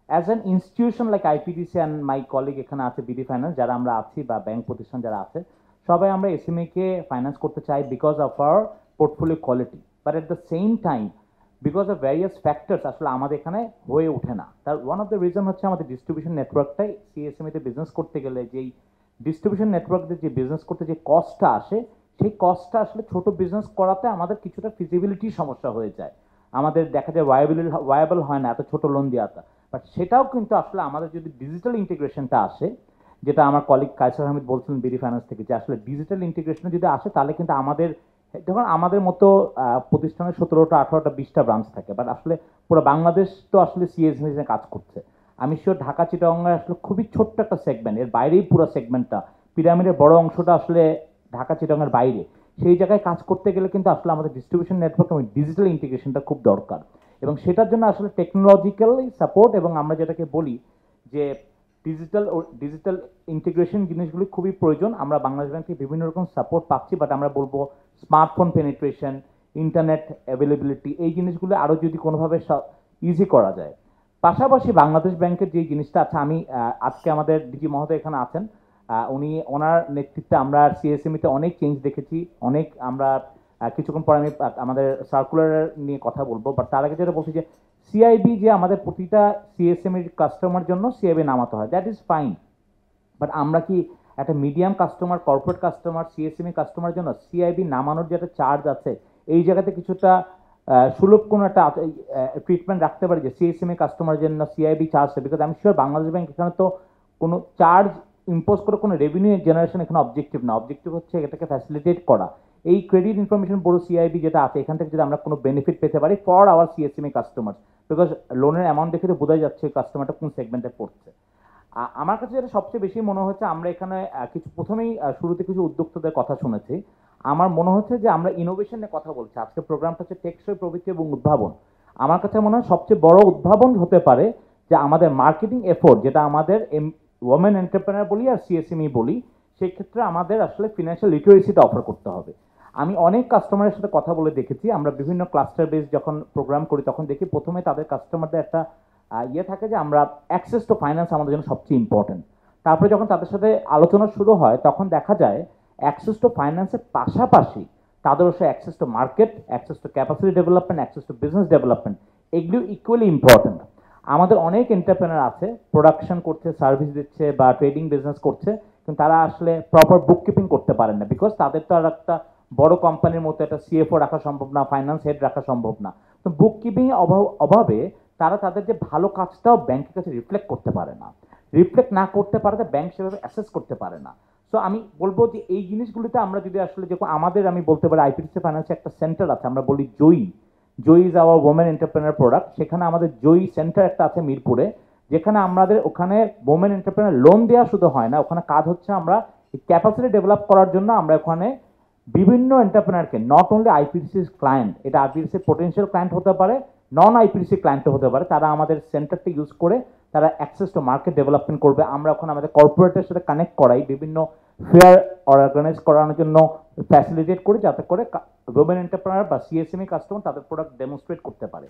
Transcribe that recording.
As an institution like IPDC and my colleague এখানে আছে BD finance যারা আমরা আছি বা ব্যাংক প্রতিষ্ঠান যারা আছে, সবাই আমরা এসএমই কে ফাইন্যান্স করতে চাই because of our portfolio quality, but at the same time because of various factors আসলে আমাদের এখানে হয়ে ওঠে না। তার ওয়ান অফ দ্য রিজন হচ্ছে আমাদের ডিস্ট্রিবিউশন নেটওয়ার্কটাই, সিএসএমইতে বিজনেস করতে গেলে যেই ডিস্ট্রিবিউশন নেটওয়ার্কে যে বিজনেস করতে যে কস্টটা আসে, সেই কস্টটা আসলে ছোট বিজনেস করাতে আমাদের কিছুটা ফিজিবিলিটি সমস্যা হয়ে যায়, আমাদের দেখা যায় ওয়ায়াবল হয় না এত ছোট লোন দেওয়াটা। বাট সেটাও কিন্তু আসলে আমাদের যদি ডিজিটাল ইন্টিগ্রেশনটা আসে, যেটা আমার কলিগ কায়সার আহমেদ বলছিলেন বিডি ফাইন্যান্স থেকে, যে আসলে ডিজিটাল ইন্টিগ্রেশন যদি আসে তাহলে কিন্তু আমাদের, দেখুন আমাদের মতো প্রতিষ্ঠানের 17টা 18টা 20টা ব্রাঞ্চ থাকে, বাট আসলে পুরো বাংলাদেশ তো আসলে সিএসএমই নিয়ে কাজ করছে। আমি শিওর ঢাকা চিটাগাং আসলে খুবই ছোট্ট একটা সেগমেন্ট, এর বাইরেই পুরো সেগমেন্টটা, পিরামিডের বড় অংশটা আসলে ঢাকা চিটাগাংয়ের বাইরে। সেই জায়গায় কাজ করতে গেলে কিন্তু আসলে আমাদের ডিস্ট্রিবিউশন নেটওয়ার্ক এবং ডিজিটাল ইন্টিগ্রেশনটা খুব দরকার, এবং সেটার জন্য আসলে টেকনোলজিক্যালি সাপোর্ট, এবং আমরা যেটাকে বলি যে ডিজিটাল ইন্টিগ্রেশন জিনিসগুলি খুবই প্রয়োজন। আমরা বাংলাদেশ ব্যাংকে বিভিন্ন রকম সাপোর্ট পাচ্ছি, বাট আমরা বলবো স্মার্টফোন পেনিট্রেশন, ইন্টারনেট অ্যাভেলেবিলিটি, এই জিনিসগুলো আরও যদি কোনোভাবে ইজি করা যায়। পাশাপাশি বাংলাদেশ ব্যাংকের যে জিনিসটা আছে, আমি আজকে আমাদের ডিজি মহোদয় এখানে আছেন, ওনার নেতৃত্বে আমরা সিএসএমইতে অনেক চেঞ্জ দেখেছি, অনেক আমরা কিছুক্ষণ পরে আমি আমাদের সার্কুলার নিয়ে কথা বলবো, বাট তার আগে যেটা বলছি যে সিআইবি যে আমাদের প্রতিটা সিএসএমইর কাস্টমার জন্য সিআইবি নামাতে হয়, দ্যাট ইজ ফাইন, বাট আমরা কি একটা medium customer, corporate customer, CSME customer জন্য সিআইবি নামানোর যে একটা চার্জ আছে, এই জায়গাতে কিছুটা সুলভ কোনো একটা ট্রিটমেন্ট রাখতে পারি যে সিএসএমই কাস্টমারের জন্য সিআইবি চার্জ, বিকজ আমি শিওর বাংলাদেশ ব্যাংক এখানে তো কোনো চার্জ ইম্পোজ করে কোনো রেভিনিউ জেনারেশন এখানে অবজেক্টিভ না, অবজেক্টিভ হচ্ছে এটাকে ফ্যাসিলিটেট করা। এই ক্রেডিট ইনফরমেশন ব্যুরো সিআইবি যেটা আছে, এখান থেকে যদি আমরা কোনো বেনিফিট পেতে পারি ফর আওয়ার সিএসএমই কাস্টমার, বিকজ লোনের অ্যামাউন্ট দেখে তো বোঝাই যাচ্ছে কাস্টমারটা কোন সেগমেন্টে পড়ছে। আমার কাছে যেটা সবচেয়ে বেশি মনে হচ্ছে, আমরা এখানে কিছু প্রথমেই শুরুতে কিছু উদ্যোক্তাদের কথা শুনেছি, আমার মনে হচ্ছে যে আমরা ইনোভেশন নিয়ে কথা বলছি, আজকে প্রোগ্রামটা হচ্ছে টেকসই প্রবৃত্তি এবং উদ্ভাবন। আমার কাছে মনে হয় সবচেয়ে বড় উদ্ভাবন হতে পারে যে আমাদের মার্কেটিং এফোর্ট, যেটা আমাদের ওমেন এন্টারপ্রেনার বলি আর সিএসএমই বলি, সেই ক্ষেত্রে আমাদের আসলে ফিনান্সিয়াল লিটারেসিটা অফার করতে হবে। আমি অনেক কাস্টমারের সাথে কথা বলে দেখেছি, আমরা বিভিন্ন ক্লাস্টার বেস যখন প্রোগ্রাম করি তখন দেখি প্রথমে তাদের কাস্টমারদের একটা ইয়ে থাকে যে আমরা অ্যাক্সেস টু ফাইন্যান্স আমাদের জন্য সবচেয়ে ইম্পর্টেন্ট। তারপরে যখন তাদের সাথে আলোচনা শুরু হয় তখন দেখা যায় অ্যাক্সেস টু ফাইন্যান্সের পাশাপাশি তাদের হচ্ছে access to market, access to capacity development, access to business development, এগুলো ইকুয়ালি ইম্পর্টেন্ট। আমাদের অনেক এন্টারপ্রেনার আছে প্রোডাকশন করছে, সার্ভিস দিচ্ছে বা ট্রেডিং বিজনেস করছে, কিন্তু তারা আসলে প্রপার বুক কিপিং করতে পারেন না, বিকজ তাদের তো আর একটা বড় কোম্পানির মতো একটা সিএফও রাখা সম্ভব না, ফাইন্যান্স হেড রাখা সম্ভব না। তো বুক কিপিং অভাবে তারা তাদের যে ভালো কাজটাও ব্যাংকের কাছে রিফ্লেক্ট করতে পারে না, রিফ্লেক্ট না করতে পারে ব্যাংক সেভাবে অ্যাসেস করতে পারে না। সো আমি বলবো যে এই জিনিসগুলিতে আমরা যদি আসলে, যখন আমাদের আমি বলতে পারি আইপিডিসি ফাইন্যান্সে একটা সেন্টার আছে, আমরা বলি Joyee, Joyee is our women entrepreneur product, সেখানে আমাদের জয়ী সেন্টার একটা আছে মিরপুরে, যেখানে আমাদের ওখানে ওমেন এন্টারপ্রেনার লোন দেওয়া শুধু হয় না, ওখানে কাজ হচ্ছে আমরা ক্যাপাসিটি ডেভেলপ করার জন্য আমরা ওখানে বিভিন্ন এন্টারপ্রেনারকে, নট অনলি আইপিডিসি ক্লায়েন্ট, এটা আইপিডিসি পোটেনশিয়াল ক্লায়েন্ট হতে পারে, নন আইপিডিসি ক্লায়েন্টও হতে পারে, তারা আমাদের সেন্টারটি ইউজ করে তারা অ্যাক্সেস টু মার্কেট ডেভেলপমেন্ট করবে। আমরা ওখানে আমাদের কর্পোরেটের সাথে কানেক্ট করাই, বিভিন্ন ফেয়ার অর্গানাইজ করানোর জন্য ফ্যাসিলিটেট করি, যাতে করে ওমেন এন্টারপ্রেনার বা সিএসএমই কাস্টমার তাদের প্রোডাক্ট ডেমনস্ট্রেট করতে পারে।